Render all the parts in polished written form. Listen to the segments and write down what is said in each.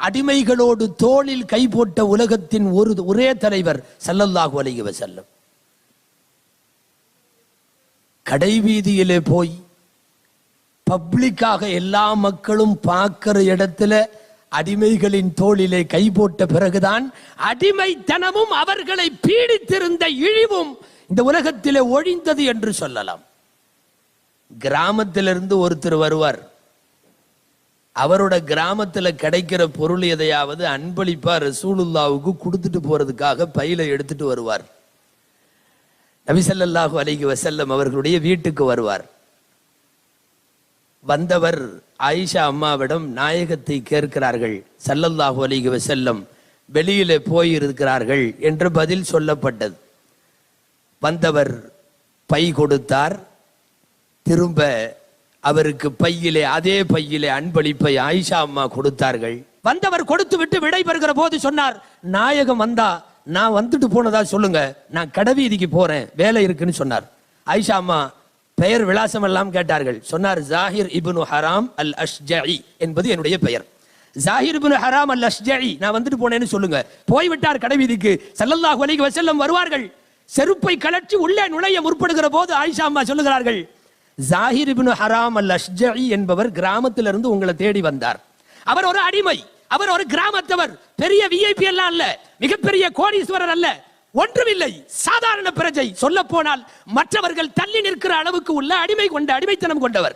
அடிமைகளோடு தோளில் கை போட்ட உலகத்தின் ஒரே தலைவர் ஸல்லல்லாஹு அலைஹி வஸல்லம். கடைவீதியிலே போய் பப்ளிக்காக எல்லா மக்களும் பார்க்கிற இடத்துல அடிமைகளின் தோளிலே கை போட்ட பிறகுதான் அடிமைத்தனமும் அவர்களை பீடித்திருந்த இழிவும் இந்த உலகத்திலே ஒழிந்தது என்று சொல்லலாம். கிராமத்திலிருந்து ஒருத்தர் வருவார். அவரோட கிராமத்துல கிடைக்கிற பொருள் எதையாவது அன்பளிப்பா ரசூலுல்லாவுக்கு கொடுத்துட்டு போறதுக்காக பையில எடுத்துட்டு வருவார். நபி ஸல்லல்லாஹு அலைஹி வஸல்லம் அவர்களுடைய வீட்டுக்கு வருவார். வந்தவர் ஆயிஷா அம்மாவிடம் நாயகத்தை கேட்கிறார்கள். ஸல்லல்லாஹு அலைஹி வஸல்லம் வெளியிலே போயிருக்கிறார்கள் என்று பதில் சொல்லப்பட்டது. வந்தவர் பை கொடுத்தார். திரும்ப அவருக்கு பையிலே அதே பையிலே அன்பளிப்பை ஆயிஷா அம்மா கொடுத்தார்கள். வந்தவர் கொடுத்து விட்டு விடை பெறுகிற போது சொன்னார், நாயகம் வந்தா நான் வந்துட்டு போனதா சொல்லுங்க, நான் கடைவீதிக்கு போறேன், வேலை இருக்குன்னு சொன்னார். ஆயிஷா அம்மா பெயர் விலாசம் எல்லாம் கேட்டார்கள். சொன்னார், ஜாஹிர் இப்னு ஹராம் அல் அஷ்ஜஇ என்பது என்னுடைய பெயர். ஜாஹிர் இப்னு ஹராம் அல் அஷ்ஜஇ, நான் வந்துட்டு போனேன்னு சொல்லுங்க. போய்விட்டார் கடைவீதிக்கு. ஸல்லல்லாஹு அலைஹி வஸல்லம் வருவார்கள். செருப்பை கலற்றி உள்ளே நுழைய முற்படுகிற போது ஆயிஷா அம்மா சொல்லுகிறார்கள், ஜாஹிர் இப்னு ஹராம் அல் அஷ்ஜஇ என்பவர் கிராமத்திலிருந்து உங்களை தேடி வந்தார். அவர் ஒரு அடிமை, அவர் ஒரு கிராமத்தவர், பெரிய விஐபி எல்லாம் அல்ல, மிகப்பெரிய கோடீஸ்வரர் அல்ல, ஒன்றுமில்லை, சாதாரண பிரஜை. சொல்ல போனால் மற்றவர்கள் தள்ளி நிற்கிற அளவுக்கு உள்ள அடிமைத்தனம் கொண்டவர்.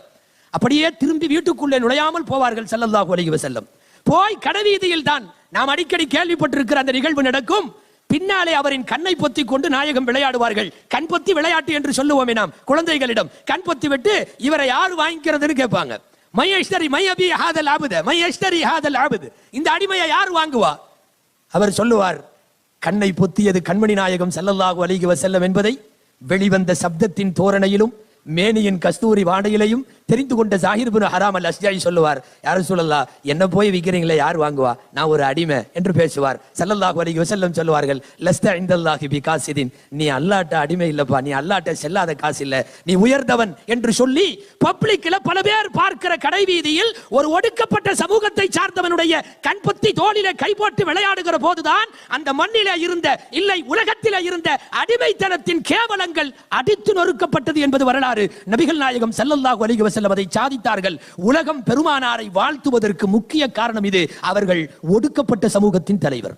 அப்படியே திரும்பி வீட்டுக்குள்ளே நுழையாமல் போவார்கள் ஸல்லல்லாஹு அலைஹி வஸல்லம். போய் கடைவீதியில் தான் நாம் அடிக்கடி கேள்விப்பட்டிருக்கிற அந்த நிகழ்வு நடக்கும். பின்னாலே அவரின் கண்ணை பொத்தி கொண்டு நாயகம் விளையாடுவார்கள். கண் பொத்தி விளையாட்டு என்று சொல்லுவோமே நாம் குழந்தைகளிடம். கண் பொத்தி விட்டு இவரை யார் வாங்கிக்கிறதுன்னு கேட்பாங்க. இந்த அடிமையை யார் வாங்குவா? அவர் சொல்லுவார், கண்ணை பொத்தியது கண்மணி நாயகம் ஸல்லல்லாஹு அலைஹி வஸல்லம் என்பதை வெளிவந்த சப்தத்தின் தோரணையிலும் மேனியின் கஸ்தூரி வாடையிலையும் தெரிந்து கொண்ட ஜாஹிர் இப்னு ஹராம் அல் அஷ்ஜஇ சொல்லுவார், யார் ரசூலல்லாஹ், என்ன போய் விக்கிறீங்களே, யார் வாங்குவா, நான் ஒரு அடிமை என்று பேசுவார். ஸல்லல்லாஹு அலைஹி வஸல்லம் சொல்லுவார்கள், லஸ்த இன்தல்லாஹி பிகாசிதின், நீ அல்லாஹ்ட்ட அடிமை இல்லப்பா, நீ அல்லாஹ்ட்ட செல்லாத காசு இல்ல, நீ உயர்ந்தவன் என்று சொல்லி பப்ளிக்ல பல பேர் பார்க்கிற கடைவீதியில் ஒரு ஒடுக்கப்பட்ட சமூகத்தை சார்ந்தவனுடைய கண்பொத்தி தோளிலே கை போட்டு விளையாடுகிற போதுதான் அந்த மண்ணிலே இருந்த, இல்லை உலகத்திலே இருந்த அடிமைத்தனத்தின் கேவலங்கள் அடித்து நொறுக்கப்பட்டது என்பது வரலாறு. நபிகள் நாயகம் ஸல்லல்லாஹு அலைஹி வஸல்லம் அதை சாதித்தார்கள். உலகம் பெருமானாரை வாழ்த்துவதற்கு முக்கிய காரணம் இது. அவர்கள் ஒடுக்கப்பட்ட சமூகத்தின் தலைவர்.